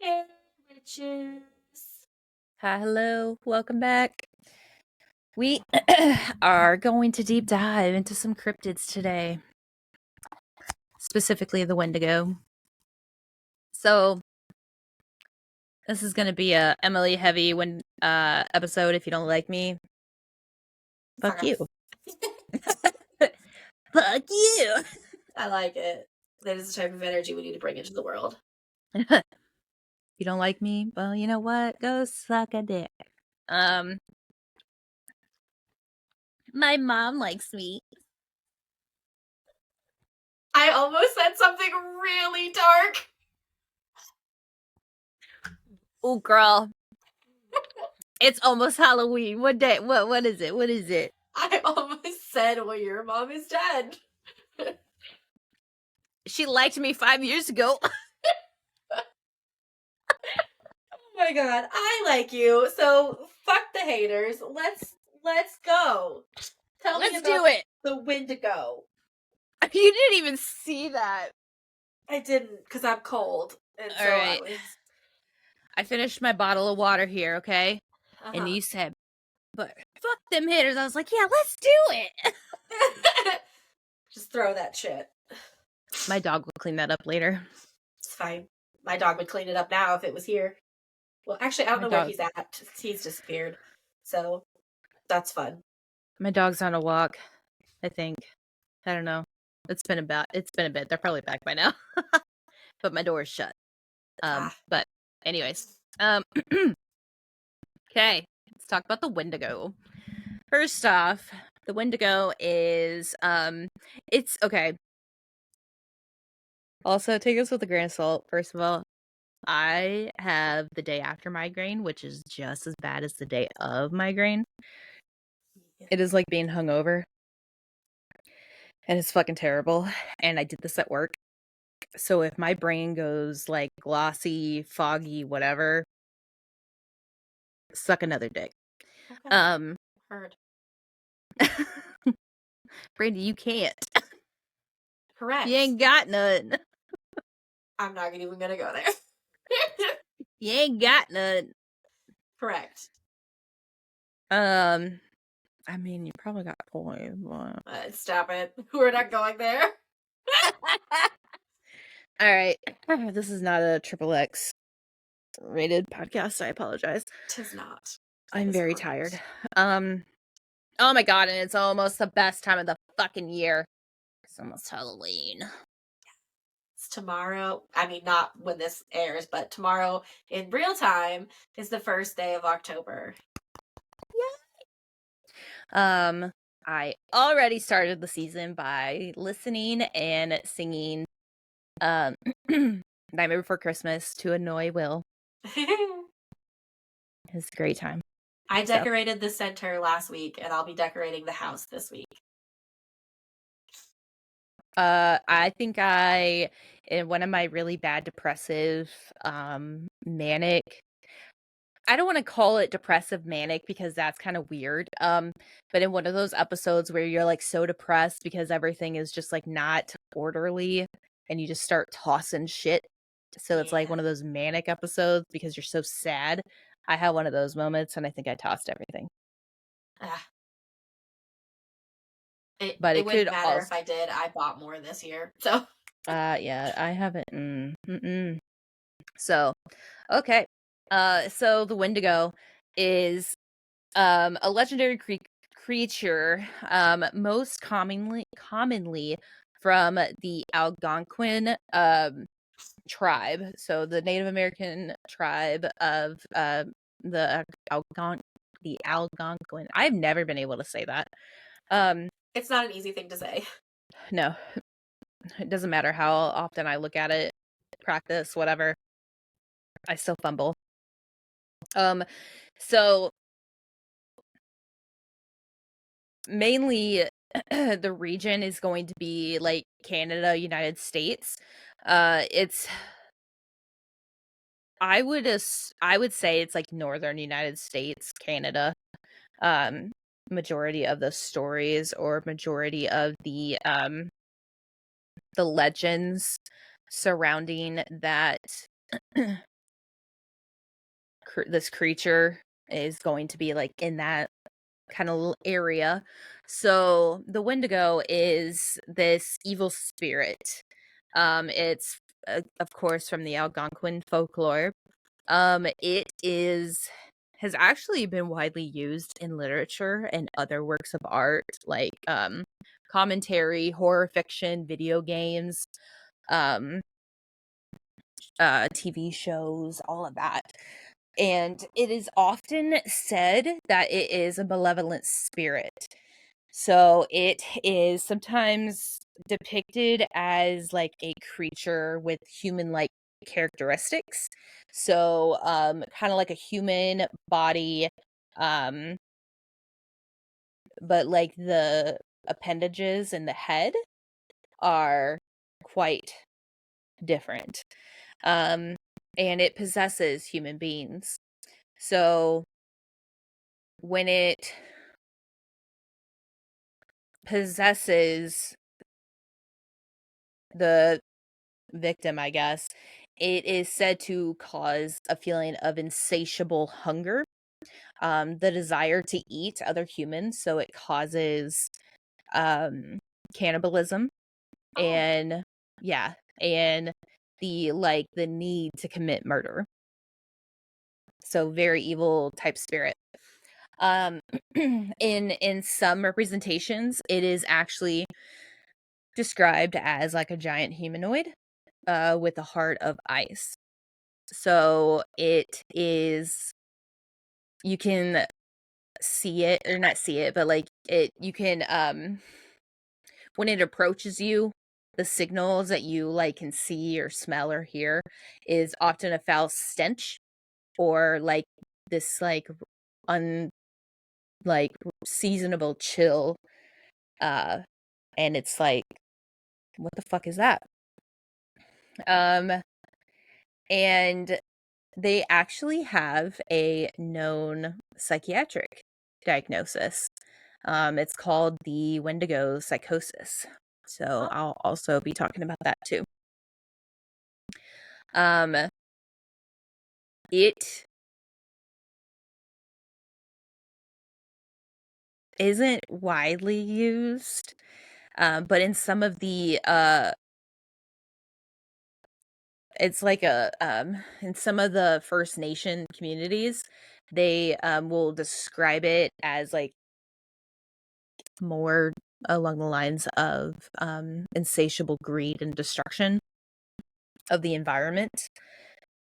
Hey, bitches. Hi, hello, welcome back. We are going to deep dive into some cryptids today, specifically the Wendigo. So, this is going to be a Emily heavy episode. If you don't like me, fuck you. Fuck you. I like it. That is the type of energy we need to bring into the world. If you don't like me, well, you know what? Go suck a dick. My mom likes me. I almost said something really dark. Oh, girl. It's almost Halloween. What day? What is it? What is it? I almost said, well, your mom is dead. She liked me 5 years ago. Oh my god, I like you. So fuck the haters. Let's go. Tell me Let's about do it. the Wendigo. You didn't even see that. I didn't, because I'm cold. And All right. I finished my bottle of water here, okay? And you said, but fuck them hitters. I was like, yeah, let's do it. Just throw that shit. My dog will clean that up later. It's fine. My dog would clean it up now if it was here. Well, actually, I don't know where he's at. He's disappeared. So, that's fun. My dog's on a walk, I think. I don't know. It's been a bit. They're probably back by now. But my door is shut. But anyways. Okay. Let's talk about the Wendigo. First off, the Wendigo is it's okay. Also, take this with a grain of salt. First of all, I have the day after migraine, which is just as bad as the day of migraine. It is like being hungover. And it's fucking terrible. And I did this at work. So if my brain goes like glossy, foggy, whatever, suck another dick. Okay. Heard. Brandy, you can't. Correct. You ain't got none. I'm not even gonna go there. You ain't got none. Correct. I mean, you probably got a point, but... Stop it. We're not going there. All right. This is not a triple X rated podcast. I apologize. Tis not. I'm very tired. Oh my god, and it's almost the best time of the fucking year. It's almost Halloween. It's tomorrow. I mean, not when this airs, but tomorrow in real time is the first day of October. Yay! I already started the season by listening and singing Nightmare Before Christmas to annoy Will. It's a great time. I decorated the center last week, and I'll be decorating the house this week. I think in one of my really bad depressive, manic, I don't want to call it depressive manic because that's kind of weird. But in one of those episodes where you're like so depressed because everything is just like not orderly and you just start tossing shit. So it's like one of those manic episodes because you're so sad. I had one of those moments and I think I tossed everything. But it wouldn't matter if I did. I bought more this year. So yeah, I haven't. So, okay. So the Wendigo is a legendary creature, most commonly from the Algonquin tribe. So the Native American tribe of the Algonquin. I've never been able to say that. It's not an easy thing to say. No. It doesn't matter how often I look at it, practice, whatever. I still fumble. So mainly the region is going to be like Canada, United States. It's I would say it's like northern United States, Canada. Majority of the stories or majority of the legends surrounding that this creature is going to be like in that kind of area. So the Wendigo is this evil spirit. It's of course from the Algonquin folklore. Has actually been widely used in literature and other works of art, like commentary, horror fiction, video games, TV shows, all of that. And it is often said that it is a malevolent spirit. So it is sometimes depicted as like a creature with human-like characteristics. So kind of like a human body, but like the appendages and the head are quite different. And it possesses human beings. So when it possesses the victim, I guess, it is said to cause a feeling of insatiable hunger, the desire to eat other humans. So it causes cannibalism and and the need to commit murder. So very evil type spirit. In some representations, it is actually described as like a giant humanoid with a heart of ice. So it is, you can see it, or not see it, but like you can when it approaches you, the signals that you like can see or smell or hear is often a foul stench, or like this like seasonable chill, and it's like, what the fuck is that? And they actually have a known psychiatric diagnosis. It's called the Wendigo psychosis. So I'll also be talking about that too. It isn't widely used, but in some of the it's like in some of the First Nation communities, they will describe it as like more along the lines of insatiable greed and destruction of the environment,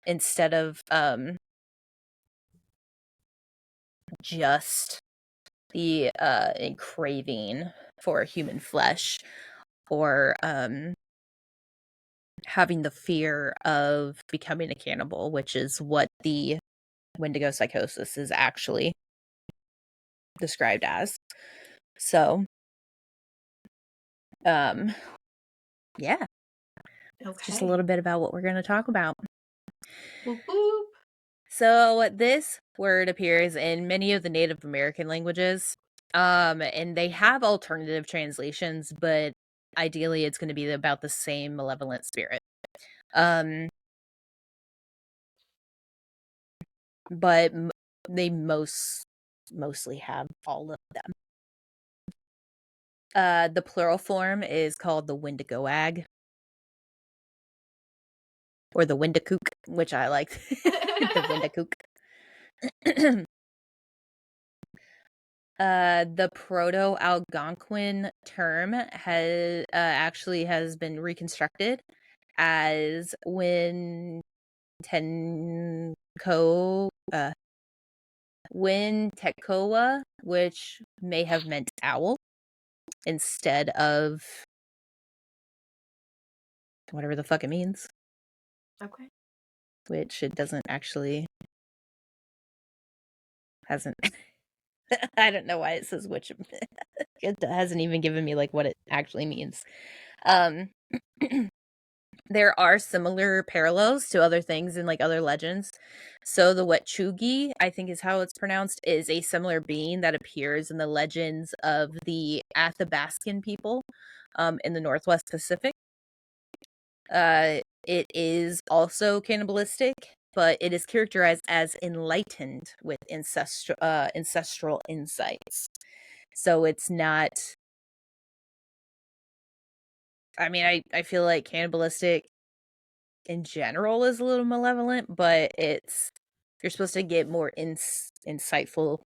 instead of just the craving for human flesh, or having the fear of becoming a cannibal, which is what the Wendigo psychosis is actually described as. So yeah. Okay. Just a little bit about what we're going to talk about. Boop, boop. So this word appears in many of the Native American languages, and they have alternative translations, but ideally it's going to be about the same malevolent spirit. But they mostly have all of them. The plural form is called the Wendigoag, or the Wendicook, which I like. The Wendicook. The Proto-Algonquin term has been reconstructed as Wentenko, Wentekoa, which may have meant owl, instead of whatever the fuck it means. Okay. Which it doesn't actually, hasn't. I don't know why it says which. It hasn't even given me like what it actually means. There are similar parallels to other things in like other legends. So the Wet'sugi, I think is how it's pronounced, is a similar being that appears in the legends of the Athabascan people in the Northwest Pacific. It is also cannibalistic, but it is characterized as enlightened with ancestral insights. So it's not. I mean, I feel like cannibalistic in general is a little malevolent, but you're supposed to get more insightful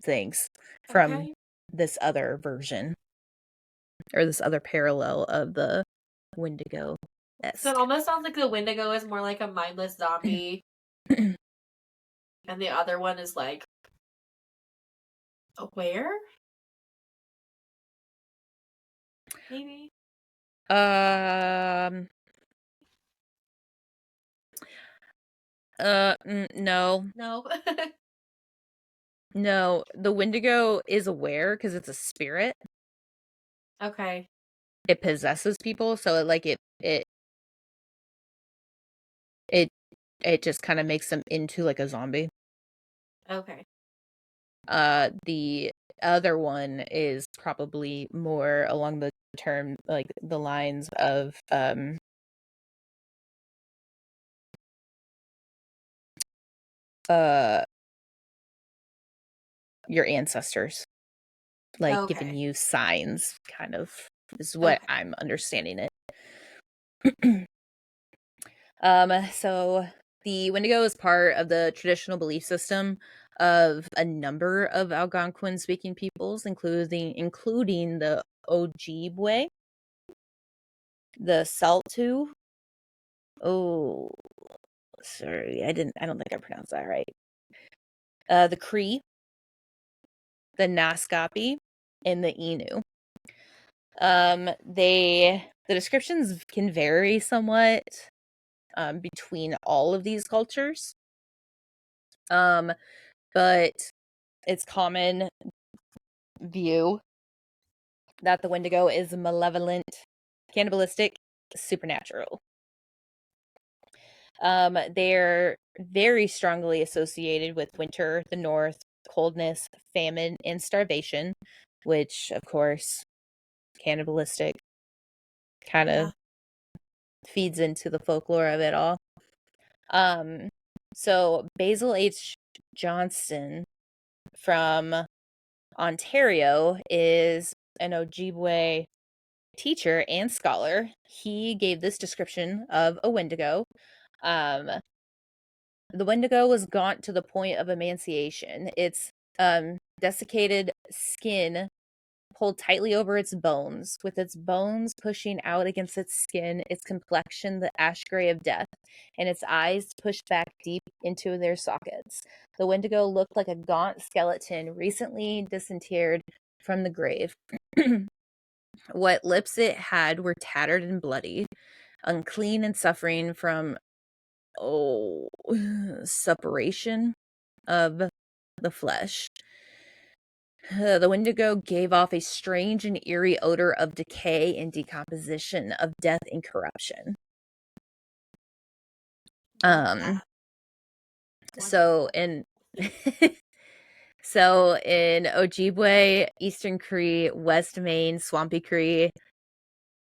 things from Okay. this other version or this other parallel of the Wendigo. So it almost sounds like the Wendigo is more like a mindless zombie, and the other one is like aware? Maybe? No. No. No, the Wendigo is aware because it's a spirit. Okay. It possesses people, so it it just kind of makes them into like a zombie. Okay. The other one is probably more along the term, like the lines of your ancestors, like giving Okay. you signs, kind of is what Okay. I'm understanding it. So the Wendigo is part of the traditional belief system of a number of Algonquin speaking peoples, including the Ojibwe, the Saltu. Oh, sorry, I don't think I pronounced that right. The Cree, the Naskapi, and the Inu. The descriptions can vary somewhat between all of these cultures. But it's common view that the Wendigo is malevolent, cannibalistic, supernatural. They're very strongly associated with winter, the north, coldness, famine, and starvation, which, of course, cannibalistic kind of feeds into the folklore of it all. So Basil H. Johnston from Ontario is an Ojibwe teacher and scholar. He gave this description of a Wendigo. The Wendigo was gaunt to the point of emaciation. Its desiccated skin pulled tightly over its bones, with its bones pushing out against its skin, its complexion the ash gray of death, and its eyes pushed back deep into their sockets. The Wendigo looked like a gaunt skeleton recently disinterred from the grave. What lips it had were tattered and bloody, unclean and suffering from separation of the flesh. The Wendigo gave off a strange and eerie odor of decay and decomposition, of death and corruption. So in so in Ojibwe, Eastern Cree, West Main, Swampy Cree,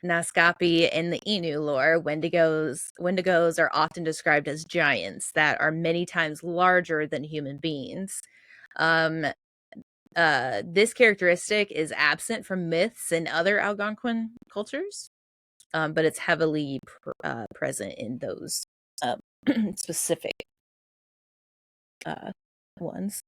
Naskapi, and the Inu lore, Wendigos are often described as giants that are many times larger than human beings. This characteristic is absent from myths and other Algonquin cultures, but it's heavily present in those specific ones.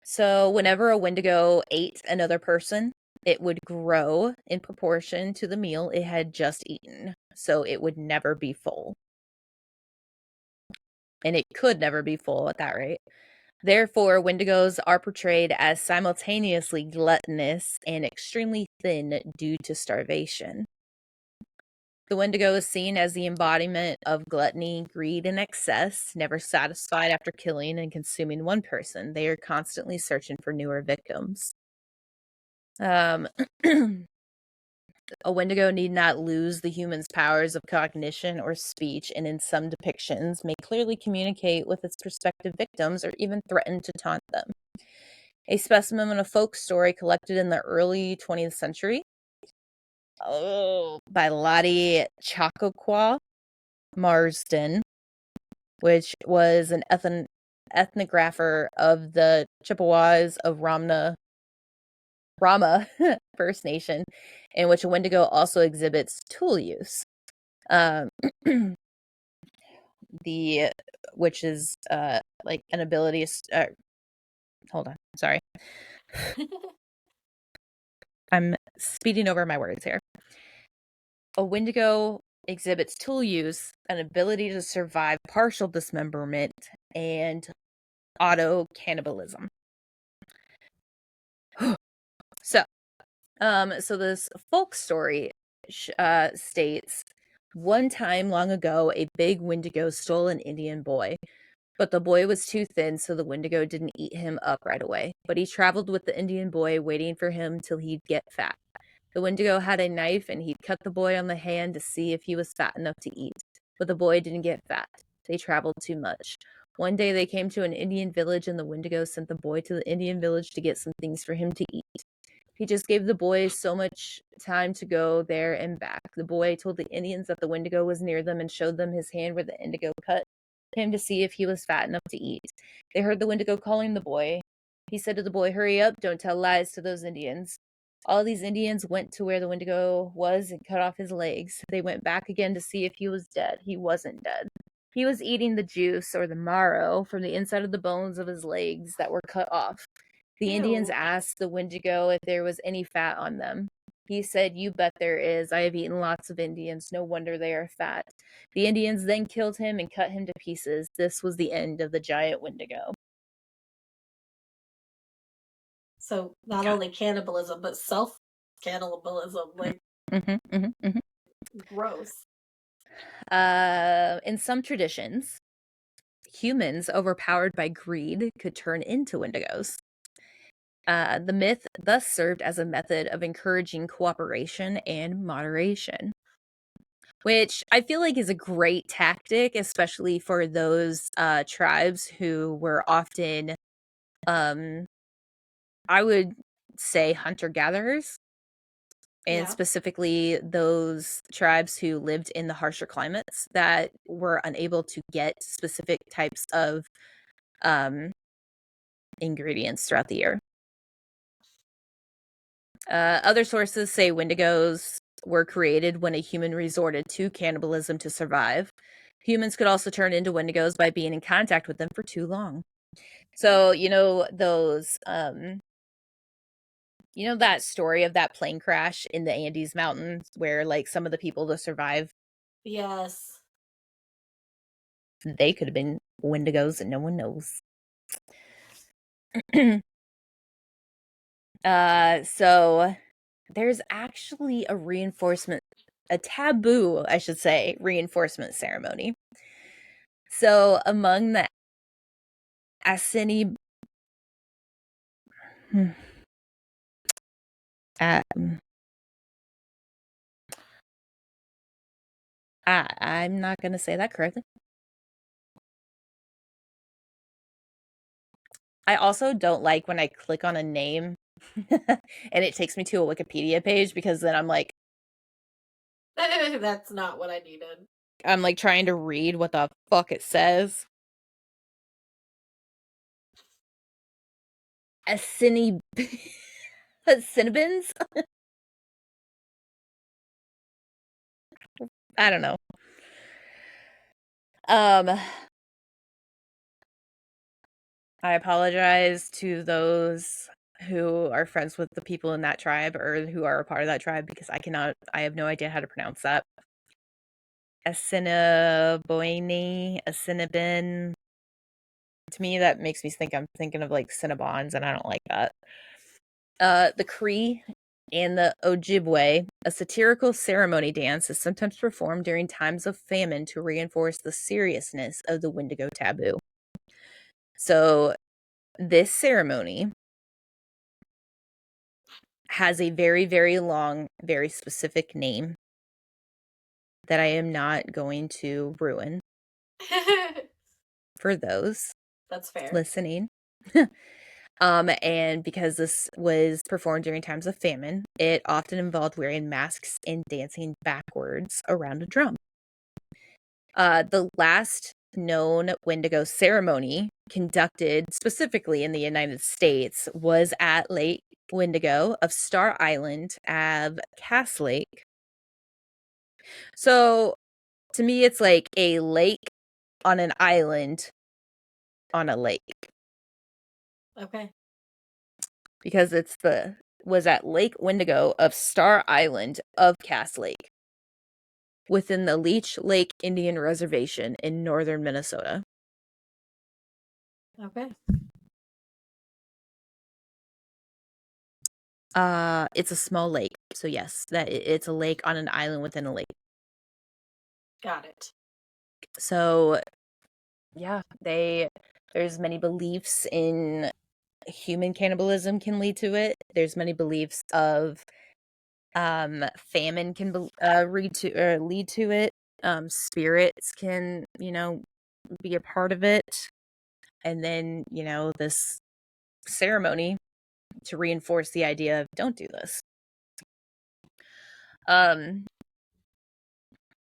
So whenever a Wendigo ate another person, it would grow in proportion to the meal it had just eaten. So it would never be full. And it could never be full at that rate. Therefore, Wendigos are portrayed as simultaneously gluttonous and extremely thin due to starvation. The Wendigo is seen as the embodiment of gluttony, greed, and excess, never satisfied after killing and consuming one person. They are constantly searching for newer victims. A Wendigo need not lose the human's powers of cognition or speech, and in some depictions may clearly communicate with its prospective victims or even threaten to taunt them. A specimen of folk story collected in the early 20th century by Lottie Chacoqua Marsden which was an ethnographer of the Chippewas of Rama First Nation, in which a Wendigo also exhibits tool use. Which is like an ability. Hold on, sorry. I'm speeding over my words here. A Wendigo exhibits tool use, an ability to survive partial dismemberment, and auto cannibalism. So this folk story states, one time long ago, a big Wendigo stole an Indian boy. But the boy was too thin, so the Wendigo didn't eat him up right away. But he traveled with the Indian boy, waiting for him till he'd get fat. The Wendigo had a knife, and he'd cut the boy on the hand to see if he was fat enough to eat. But the boy didn't get fat. They traveled too much. One day they came to an Indian village, and the Wendigo sent the boy to the Indian village to get some things for him to eat. He just gave the boy so much time to go there and back. The boy told the Indians that the Wendigo was near them and showed them his hand where the Indigo cut him to see if he was fat enough to eat. They heard the Wendigo calling the boy. He said to the boy, "Hurry up, don't tell lies to those Indians." All these Indians went to where the Wendigo was and cut off his legs. They went back again to see if he was dead. He wasn't dead. He was eating the juice, or the marrow, from the inside of the bones of his legs that were cut off. The Indians asked the Wendigo if there was any fat on them. He said, "You bet there is. I have eaten lots of Indians. No wonder they are fat." The Indians then killed him and cut him to pieces. This was the end of the giant Wendigo. So not only cannibalism, but self-cannibalism. Like, gross. In some traditions, humans overpowered by greed could turn into Wendigos. The myth thus served as a method of encouraging cooperation and moderation, which I feel like is a great tactic, especially for those tribes who were often, I would say, hunter-gatherers, and specifically those tribes who lived in the harsher climates that were unable to get specific types of ingredients throughout the year. Other sources say Wendigos were created when a human resorted to cannibalism to survive. Humans could also turn into Wendigos by being in contact with them for too long. So, those, that story of that plane crash in the Andes Mountains where, like, some of the people to survive? Yes. They could have been Wendigos and no one knows. So there's actually a taboo, I should say, reinforcement ceremony. So among the Assini, I'm not going to say that correctly. I also don't like when I click on a name and it takes me to a Wikipedia page, because then I'm like, that's not what I needed. I'm like trying to read what the fuck it says. Cinebins? I don't know. I apologize to those who are friends with the people in that tribe or who are a part of that tribe, because I have no idea how to pronounce that. Assiniboine. To me, that makes me think I'm thinking of like Cinnabons, and I don't like that. The Cree and the Ojibwe, a satirical ceremony dance, is sometimes performed during times of famine to reinforce the seriousness of the Wendigo taboo. So this ceremony has a very, very long, very specific name that I am not going to ruin for those That's fair. listening. And because this was performed during times of famine, it often involved wearing masks and dancing backwards around a drum. The last known Wendigo ceremony conducted specifically in the United States was at Lake Wendigo of Star Island of Cass Lake. So to me, it's like a lake on an island on a lake. Okay. Because was at Lake Wendigo of Star Island of Cass Lake within the Leech Lake Indian Reservation in northern Minnesota. Okay. It's a small lake. So yes, it's a lake on an island within a lake. Got it. So yeah, there's many beliefs in human cannibalism can lead to it. There's many beliefs of famine can lead to it. Spirits can, be a part of it. And then, this ceremony to reinforce the idea of don't do this.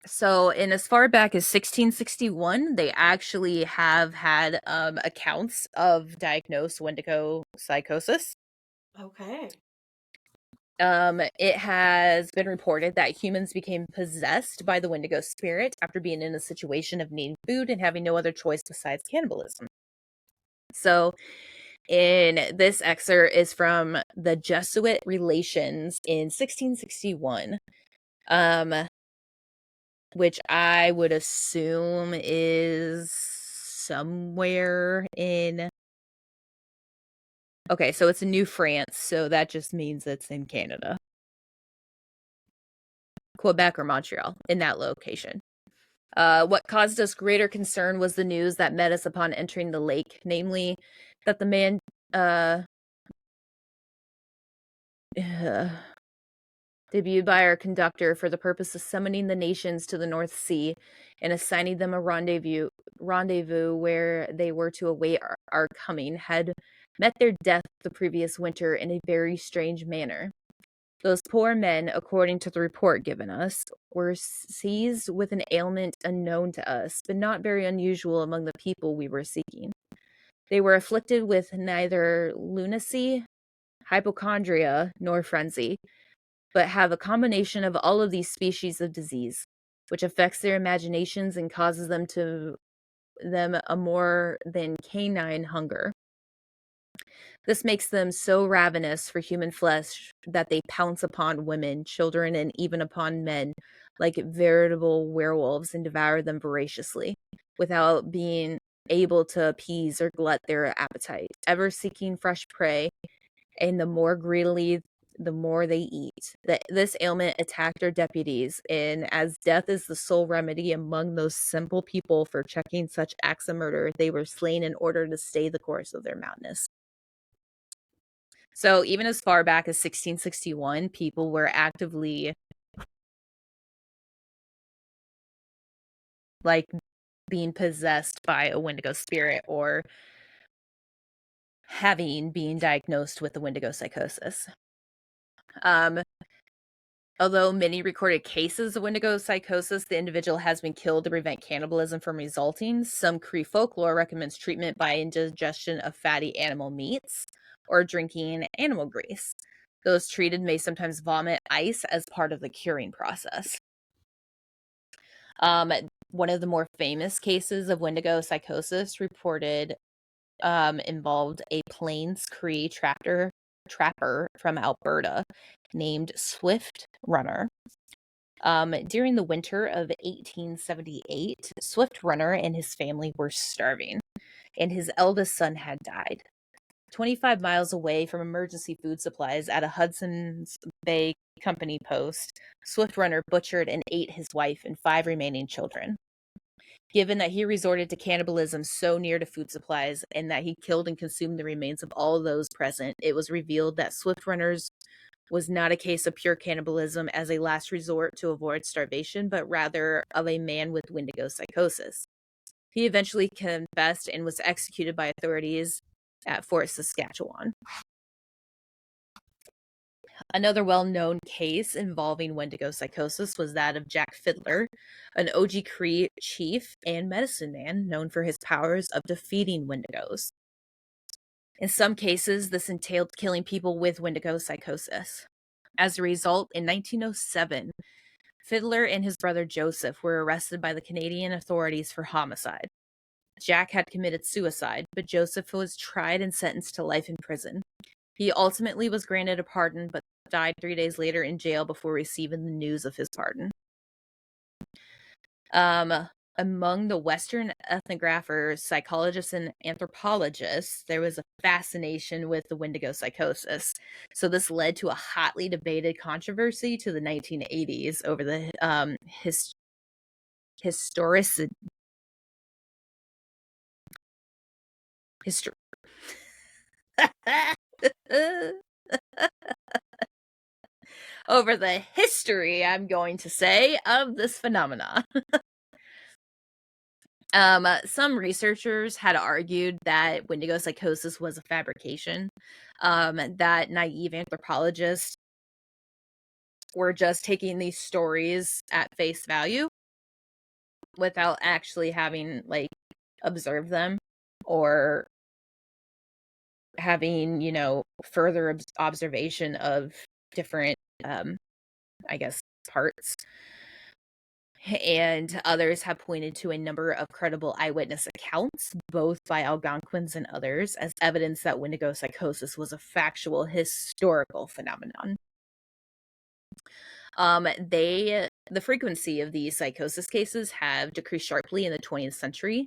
So in as far back as 1661, they actually have had accounts of diagnosed Wendigo psychosis. Okay. It has been reported that humans became possessed by the Wendigo spirit after being in a situation of needing food and having no other choice besides cannibalism. So in this excerpt is from the Jesuit Relations in 1661. Which I would assume is somewhere in... Okay, so it's in New France, so that just means it's in Canada. Quebec or Montreal, in that location. What caused us greater concern was the news that met us upon entering the lake, namely that the man... debuted by our conductor for the purpose of summoning the nations to the North Sea and assigning them a rendezvous where they were to await our coming, had met their death the previous winter in a very strange manner. Those poor men, according to the report given us, were seized with an ailment unknown to us, but not very unusual among the people we were seeking. They were afflicted with neither lunacy, hypochondria, nor frenzy, but have a combination of all of these species of disease, which affects their imaginations and causes them a more than canine hunger. This makes them so ravenous for human flesh that they pounce upon women, children, and even upon men like veritable werewolves and devour them voraciously, without being able to appease or glut their appetite, ever seeking fresh prey, and the more greedily the more they eat. This ailment attacked our deputies, and as death is the sole remedy among those simple people for checking such acts of murder, they were slain in order to stay the course of their madness. So even as far back as 1661, people were actively being possessed by a Wendigo spirit or being diagnosed with the Wendigo psychosis. Although many recorded cases of Wendigo psychosis, the individual has been killed to prevent cannibalism from resulting. Some Cree folklore recommends treatment by indigestion of fatty animal meats or drinking animal grease. Those treated may sometimes vomit ice as part of the curing process. One of the more famous cases of Wendigo psychosis reported involved a Plains Cree trapper from Alberta named Swift Runner. During the winter of 1878, Swift Runner and his family were starving, and his eldest son had died. 25 miles away from emergency food supplies at a Hudson's Bay Company post, Swift Runner butchered and ate his wife and 5 remaining children. Given that he resorted to cannibalism so near to food supplies and that he killed and consumed the remains of all those present, it was revealed that Swift Runner's was not a case of pure cannibalism as a last resort to avoid starvation, but rather of a man with Wendigo psychosis. He eventually confessed and was executed by authorities at Fort Saskatchewan. Another well-known case involving Wendigo psychosis was that of Jack Fiddler, an OG Cree chief and medicine man known for his powers of defeating Wendigos. In some cases, this entailed killing people with Wendigo psychosis. As a result, in 1907, Fiddler and his brother Joseph were arrested by the Canadian authorities for homicide. Jack had committed suicide, but Joseph was tried and sentenced to life in prison. He ultimately was granted a pardon, but died 3 days later in jail before receiving the news of his pardon. Among the Western ethnographers, psychologists, and anthropologists, there was a fascination with the Wendigo psychosis. So this led to a hotly debated controversy to the 1980s over the over the history, I'm going to say, of this phenomena. Some researchers had argued that Wendigo psychosis was a fabrication, that naive anthropologists were just taking these stories at face value without actually having, like, observed them or having, further observation of different, I guess, parts. And others have pointed to a number of credible eyewitness accounts, both by Algonquins and others, as evidence that Wendigo psychosis was a factual historical phenomenon. The frequency of these psychosis cases have decreased sharply in the 20th century,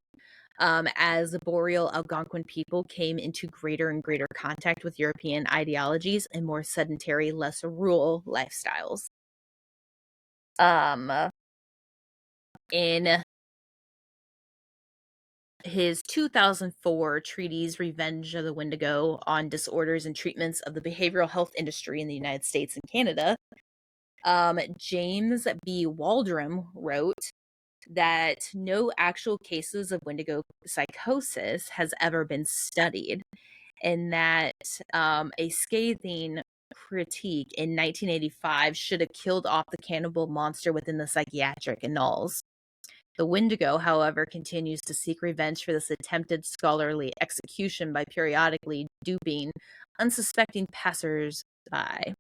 as the boreal Algonquin people came into greater and greater contact with European ideologies and more sedentary, less rural lifestyles. In his 2004 treatise, Revenge of the Wendigo, on disorders and treatments of the behavioral health industry in the United States and Canada, James B. Waldron wrote that no actual cases of Wendigo psychosis has ever been studied, and that a scathing critique in 1985 should have killed off the cannibal monster within the psychiatric annals. The Wendigo, however, continues to seek revenge for this attempted scholarly execution by periodically duping unsuspecting passers-by,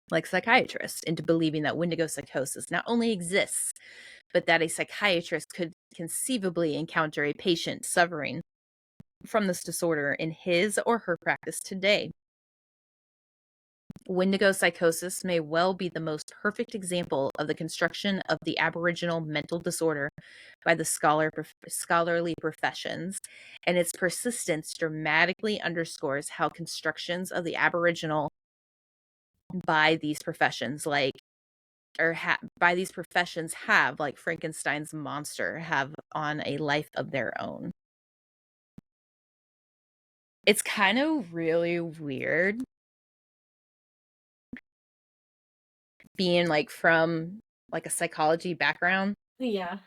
like psychiatrists, into believing that Wendigo psychosis not only exists, but that a psychiatrist could conceivably encounter a patient suffering from this disorder in his or her practice today. Wendigo psychosis may well be the most perfect example of the construction of the Aboriginal mental disorder by the scholarly professions, and its persistence dramatically underscores how constructions of the Aboriginal by these professions, like Frankenstein's monster, have on a life of their own. It's kind of really weird being like from like a psychology background. Yeah.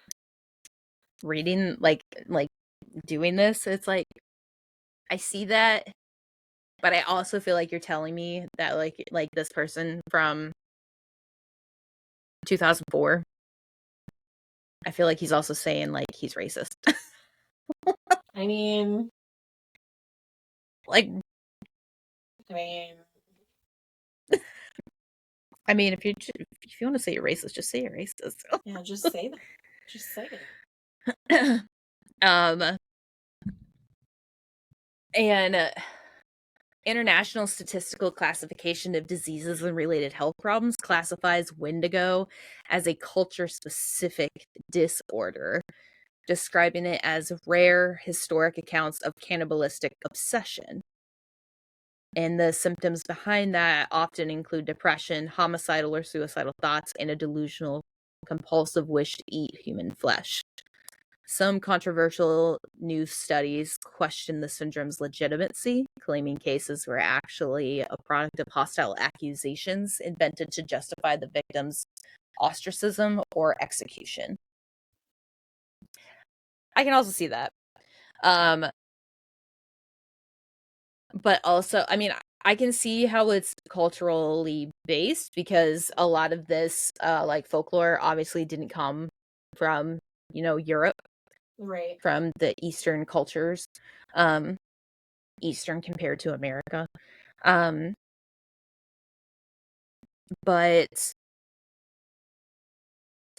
Reading like doing this, it's like I see that, but I also feel like you're telling me that like this person from 2004, I feel like he's also saying like he's racist. I mean, if you want to say you're racist, just say you're racist. Yeah, just say that. Just say it. And International Statistical Classification of Diseases and Related Health Problems classifies Wendigo as a culture-specific disorder, describing it as rare historic accounts of cannibalistic obsession. And the symptoms behind that often include depression, homicidal or suicidal thoughts, and a delusional compulsive wish to eat human flesh. Some controversial new studies question the syndrome's legitimacy, claiming cases were actually a product of hostile accusations invented to justify the victim's ostracism or execution. I can also see that. But also, I can see how it's culturally based because a lot of this, like folklore, obviously didn't come from, Europe, Right. from the Eastern cultures, um, Eastern compared to America. Um, but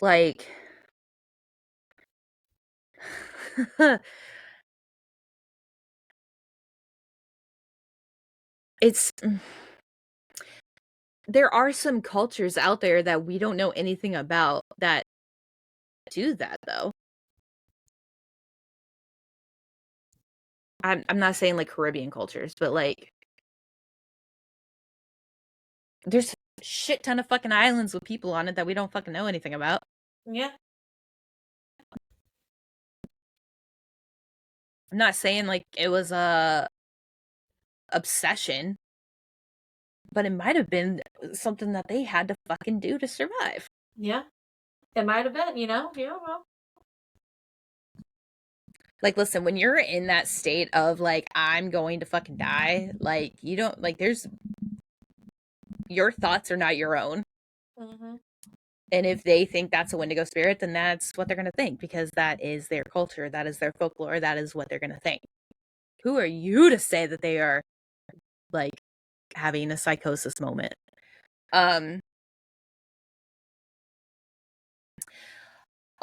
like, it's there are some cultures out there that we don't know anything about that do that though. I'm not saying like Caribbean cultures, but like there's a shit ton of fucking islands with people on it that we don't fucking know anything about. Yeah. I'm not saying like it was a obsession, but it might have been something that they had to fucking do to survive. Yeah. It might have been, Yeah, well. Like, listen, when you're in that state of like, I'm going to fucking die, like, you don't, like, your thoughts are not your own. Mm-hmm. And if they think that's a Wendigo spirit, then that's what they're going to think because that is their culture. That is their folklore. That is what they're going to think. Who are you to say that they are like having a psychosis moment?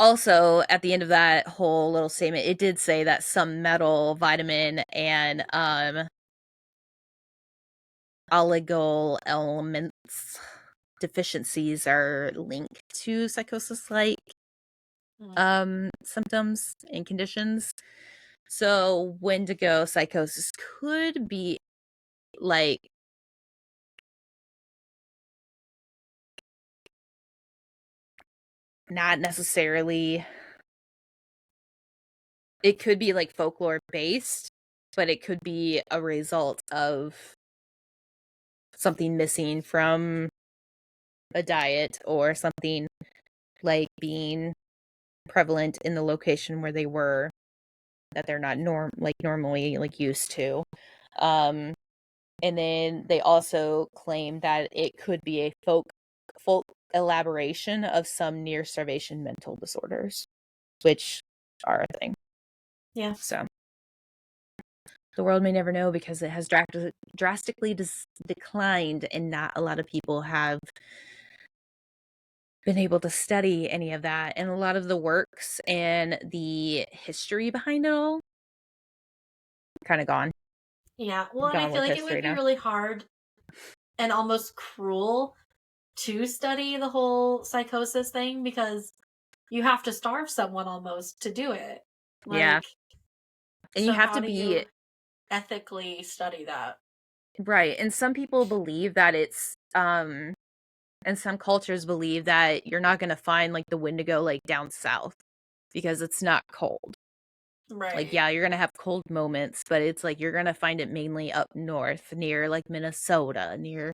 Also, at the end of that whole little statement, it did say that some metal, vitamin, and oligo elements deficiencies are linked to psychosis-like symptoms and conditions. So Wendigo psychosis could be like not necessarily, it could be like folklore based, but it could be a result of something missing from a diet or something like being prevalent in the location where they were that they're not normally like used to. And then they also claim that it could be a folk elaboration of some near starvation mental disorders, which are a thing. Yeah. So the world may never know because it has drastically declined, and not a lot of people have been able to study any of that. And a lot of the works and the history behind it all kind of gone. Yeah. Well, and I Gone feel with like it would history be now. really hard and almost cruel to study the whole psychosis thing because you have to starve someone almost to do it. Yeah. Like, And you so have how to do be you ethically study that? right. And some people believe that it's and some cultures believe that you're not going to find like the Wendigo like down south because it's not cold. Like, Right. yeah, you're going to have cold moments, but it's like you're going to find it mainly up north near like Minnesota, near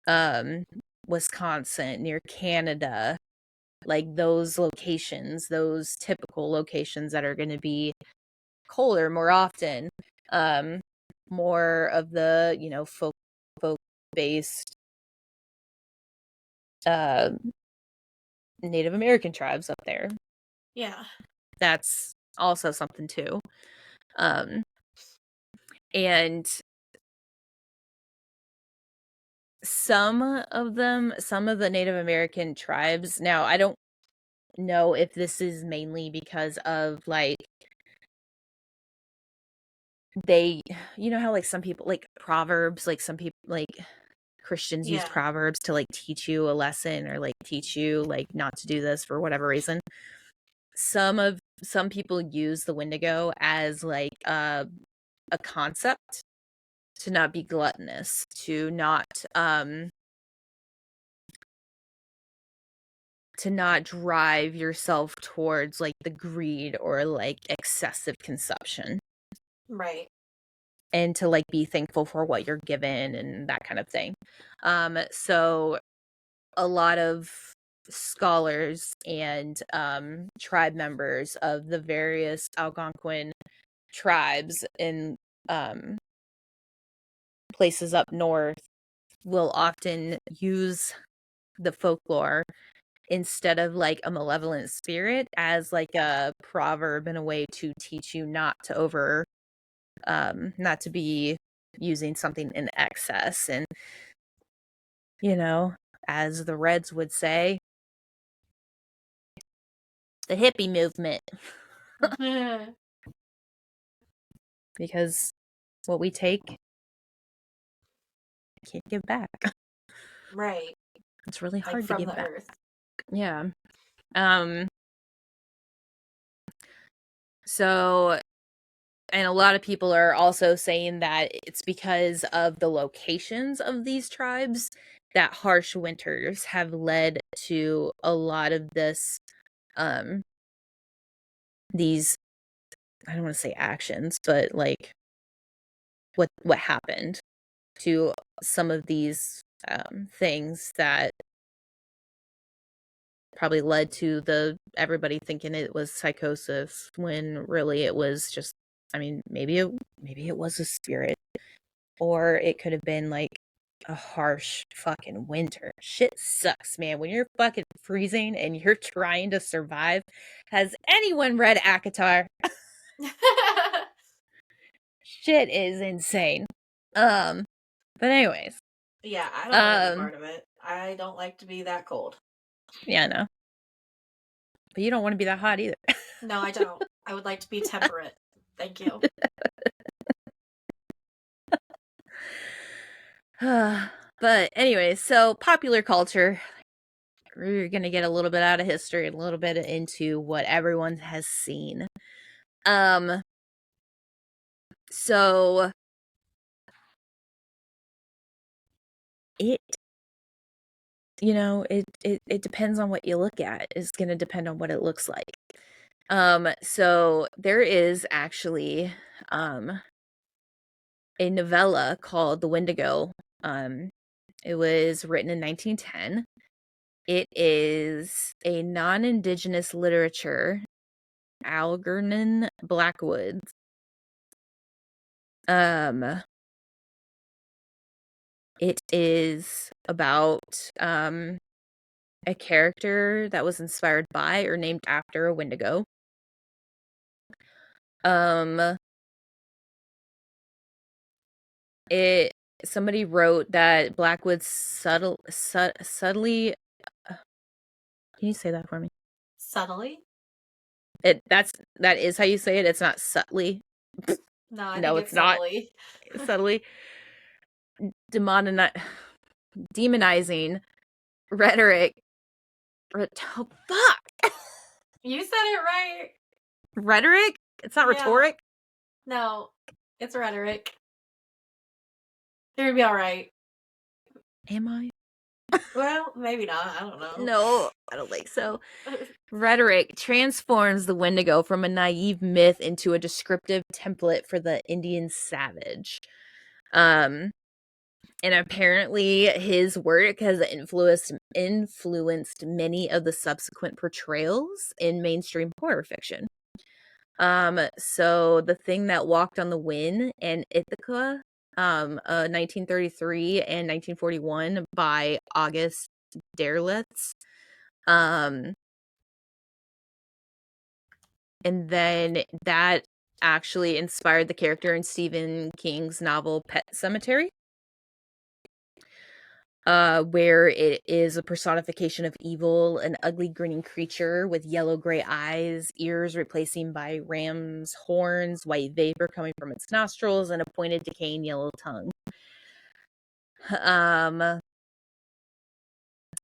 um Wisconsin, near Canada, like those locations, those typical locations that are going to be colder more often. Um More of the, folk based uh Native American tribes up there. Yeah. That's also something too. Um and some of the Native American tribes, now I don't know if this is mainly because of like they, how like some people like proverbs, like some people like Christians use Yeah. proverbs to like teach you a lesson or like teach you like not to do this for whatever reason. Some people use the Wendigo as like a concept to not be gluttonous, to not drive yourself towards like the greed or like excessive consumption, Right. and to like be thankful for what you're given and that kind of thing. So a lot of scholars and tribe members of the various Algonquin tribes in places up north will often use the folklore instead of like a malevolent spirit as like a proverb in a way to teach you not to not to be using something in excess. And as the Reds would say, the hippie movement. Because what we take, can't give back. Right. It's really hard Like to from give the back. earth. Yeah. So, and a lot of people are also saying that it's because of the locations of these tribes that harsh winters have led to a lot of these, I don't want to say actions, but like what happened to some of these things that probably led to everybody thinking it was psychosis when really it was just, I mean, maybe it was a spirit, or it could have been like a harsh fucking winter. Shit sucks, man. When you're fucking freezing and you're trying to survive. Has anyone read Akatar? Shit is insane. But anyways. Yeah, I don't want any part of it. I don't like to be that cold. Yeah, I know. But you don't want to be that hot either. No, I don't. I would like to be temperate. Thank you. But anyway, so popular culture. We're going to get a little bit out of history, a little bit into what everyone has seen. So it depends on what you look at. It's going to depend on what it looks like. So there is actually a novella called The Wendigo. It was written in 1910. It is a non-indigenous literature, Algernon Blackwoods. It is about a character that was inspired by or named after a Wendigo. Somebody wrote that Blackwood subtly. Can you say that for me? Subtly? That is how you say it. It's not subtly. No, I No, think it's it's not. subtly. Subtly demonizing rhetoric. Oh, fuck. You said it right. Rhetoric? It's not rhetoric? No, it's rhetoric. You're gonna be alright. Am I? Well, maybe not. I don't know. No, I don't think so. Rhetoric transforms the Wendigo from a naive myth into a descriptive template for the Indian savage. And apparently his work has influenced many of the subsequent portrayals in mainstream horror fiction. So The Thing That Walked on the Wind and Ithaca, 1933 and 1941 by August Derlitz. And then that actually inspired the character in Stephen King's novel Pet Sematary, where it is a personification of evil, an ugly grinning creature with yellow-gray eyes, ears replacing by ram's horns, white vapor coming from its nostrils, and a pointed, decaying yellow tongue.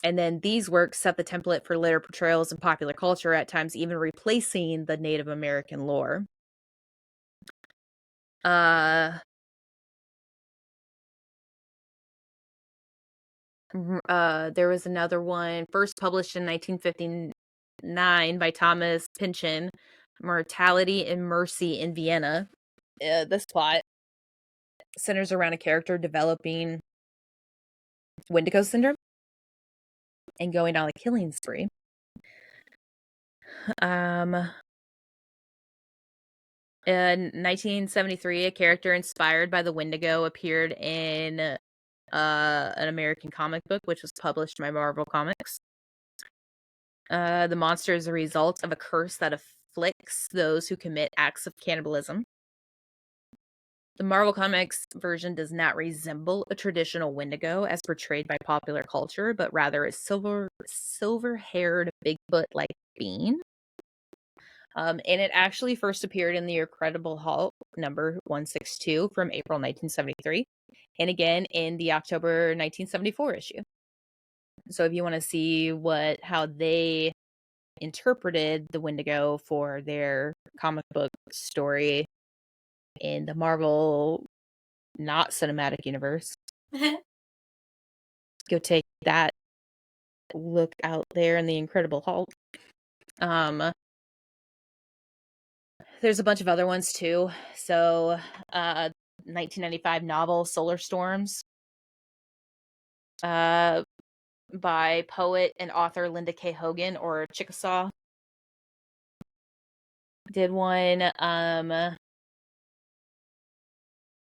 And then these works set the template for later portrayals in popular culture, at times even replacing the Native American lore. There was another one, first published in 1959 by Thomas Pynchon, Mortality and Mercy in Vienna. This plot centers around a character developing Wendigo syndrome and going on a killing spree. In 1973, a character inspired by the Wendigo appeared in an American comic book, which was published by Marvel Comics. The monster is a result of a curse that afflicts those who commit acts of cannibalism. The Marvel Comics version does not resemble a traditional Wendigo as portrayed by popular culture, but rather a silver-haired Bigfoot-like being. And it actually first appeared in the Incredible Hulk number 162 from April 1973, and again in the October 1974 issue. So if you want to see how they interpreted the Wendigo for their comic book story in the Marvel not cinematic universe, go take that look out there in the Incredible Hulk. There's a bunch of other ones too. So, 1995 novel Solar Storms, by poet and author Linda K. Hogan, or Chickasaw, did one.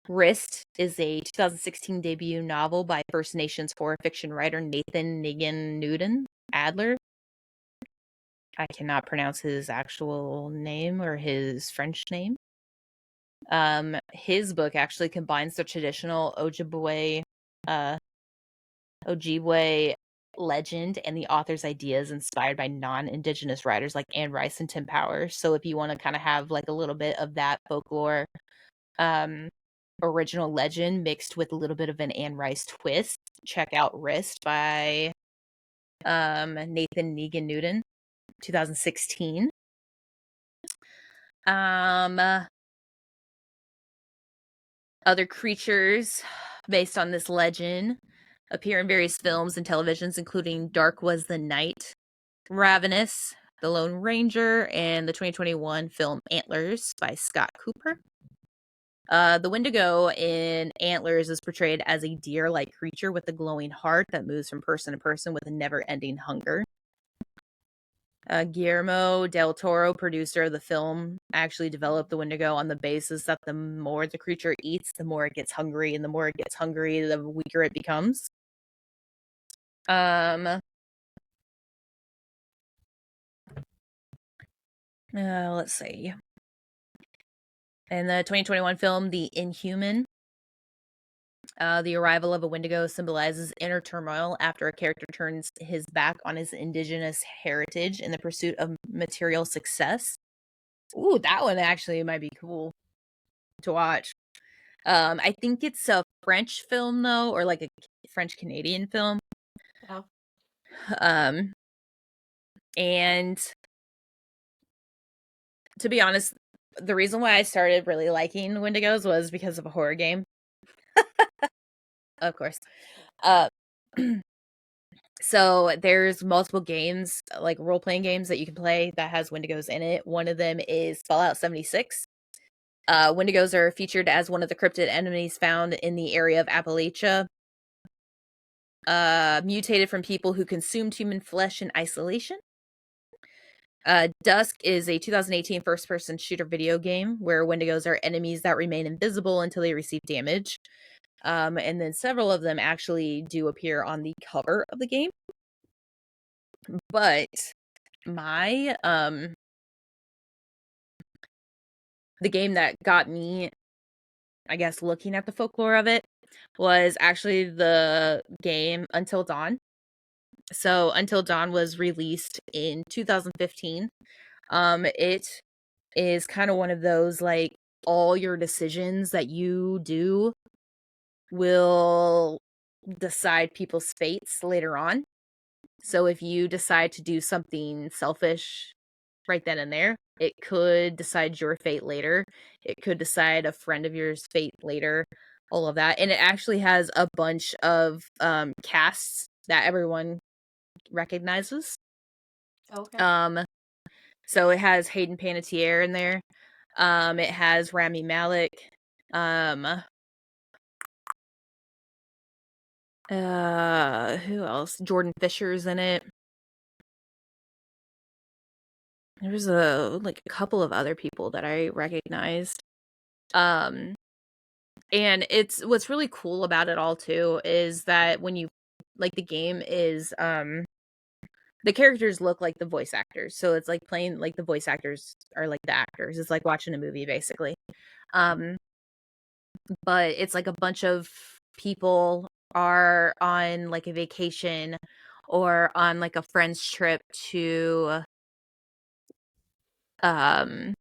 Wrist is a 2016 debut novel by First Nations horror fiction writer Nathan Nigan Newton Adler. I cannot pronounce his actual name or his French name. His book actually combines the traditional Ojibwe legend and the author's ideas inspired by non-Indigenous writers like Anne Rice and Tim Powers. So if you want to kind of have like a little bit of that folklore, original legend mixed with a little bit of an Anne Rice twist, check out Wrist by Nathan Negan Newton, 2016. Other creatures based on this legend appear in various films and televisions, including Dark Was the Night, Ravenous, The Lone Ranger, and the 2021 film Antlers by Scott Cooper. The Wendigo in Antlers is portrayed as a deer-like creature with a glowing heart that moves from person to person with a never-ending hunger. Guillermo del Toro, producer of the film, actually developed the Wendigo on the basis that the more the creature eats, the more it gets hungry, and the more it gets hungry, the weaker it becomes. Let's see. In the 2021 film, The Inhuman, the arrival of a Wendigo symbolizes inner turmoil after a character turns his back on his indigenous heritage in the pursuit of material success. Ooh, that one actually might be cool to watch. I think it's a French film though, or like a French-Canadian film. Oh. And to be honest, the reason why I started really liking Wendigos was because of a horror game. Of course. So there's multiple games, like role-playing games that you can play that has Wendigos in it. One of them is Fallout 76. Wendigos are featured as one of the cryptid enemies found in the area of Appalachia. Mutated from people who consumed human flesh in isolation. Dusk is a 2018 first-person shooter video game where Wendigos are enemies that remain invisible until they receive damage. And then several of them actually do appear on the cover of the game. But my the game that got me, I guess, looking at the folklore of it was actually the game Until Dawn. So Until Dawn was released in 2015. It is kind of one of those, like, all your decisions that you do will decide people's fates later on. So if you decide to do something selfish right then and there, it could decide your fate later. It could decide a friend of yours' fate later, all of that. And it actually has a bunch of casts that everyone recognizes. Okay. So it has Hayden Panettiere in there. It has Rami Malek. Who else? Jordan Fisher's in it. There was a couple of other people that I recognized. Um, and it's what's really cool about it all too is that when you the game is the characters look like the voice actors. So it's like playing the voice actors are like the actors. It's like watching a movie basically. Um, but it's like a bunch of people are on like a vacation or on like a friend's trip to um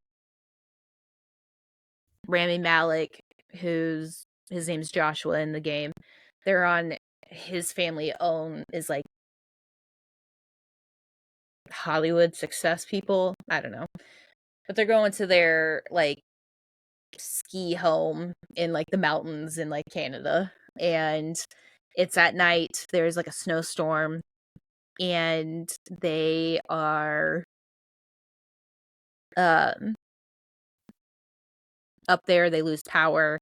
Rami Malek, his name's Joshua in the game. They're on his family own is like Hollywood success people. I don't know. But they're going to their like ski home in like the mountains in like Canada. And it's at night. There's like a snowstorm and they are um up there, they lose power.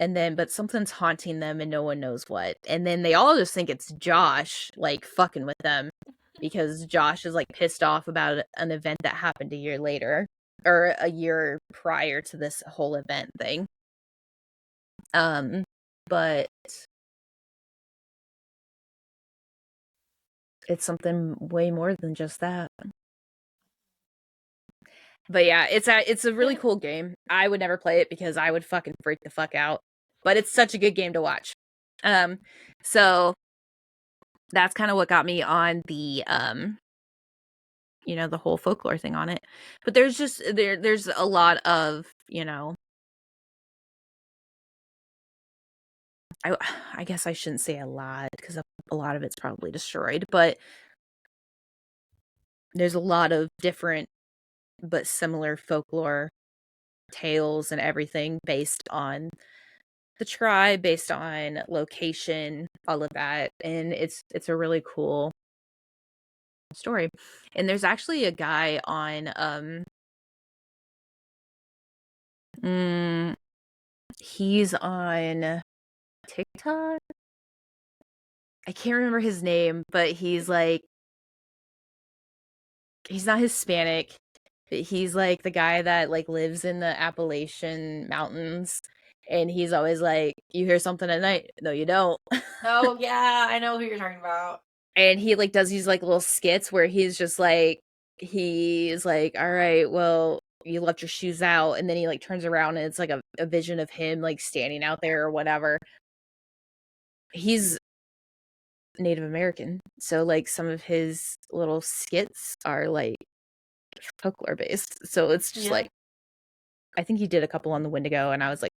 And then, but something's haunting them and no one knows what. And then they all just think it's Josh, like, fucking with them because Josh is, like, pissed off about an event that happened a year later or a year prior to this whole event thing. But it's something way more than just that. But yeah, it's a really cool game. I would never play it because I would fucking freak the fuck out. But it's such a good game to watch. So that's kind of what got me on the the whole folklore thing on it. But there's just there's a lot of, I guess I shouldn't say a lot because a lot of it's probably destroyed, but there's a lot of different but similar folklore tales and everything based on the tribe, based on location, all of that. And it's a really cool story. And there's actually a guy on he's on TikTok. I can't remember his name, but he's not Hispanic, but he's like the guy that like lives in the Appalachian Mountains, and he's always like, "You hear something at night? No, you don't." Oh yeah, I know who you're talking about. And he like does these like little skits where he's like, "All right, well, you left your shoes out," and then he like turns around and it's like a vision of him like standing out there or whatever. He's Native American, so like some of his little skits are like folklore based. So it's just like, I think he did a couple on the Wendigo, and I was like,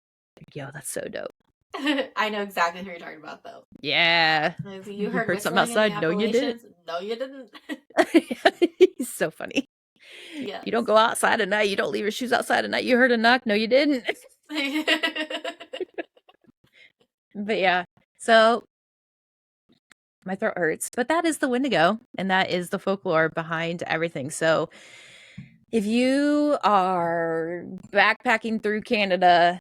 "Yo, that's so dope." I know exactly who you're talking about, though. Yeah, You heard something whistling in the outside? No, you didn't. Appalachians? No, you didn't. He's so funny. Yes. You don't go outside at night. You don't leave your shoes outside at night. You heard a knock? No, you didn't. But yeah, so my throat hurts. But that is the Wendigo, and that is the folklore behind everything. So if you are backpacking through Canada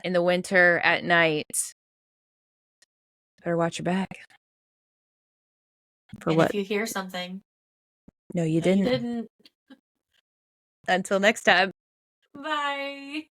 in the winter at night, better watch your back. For what? If you hear something, no, you didn't. You didn't. Until next time. Bye.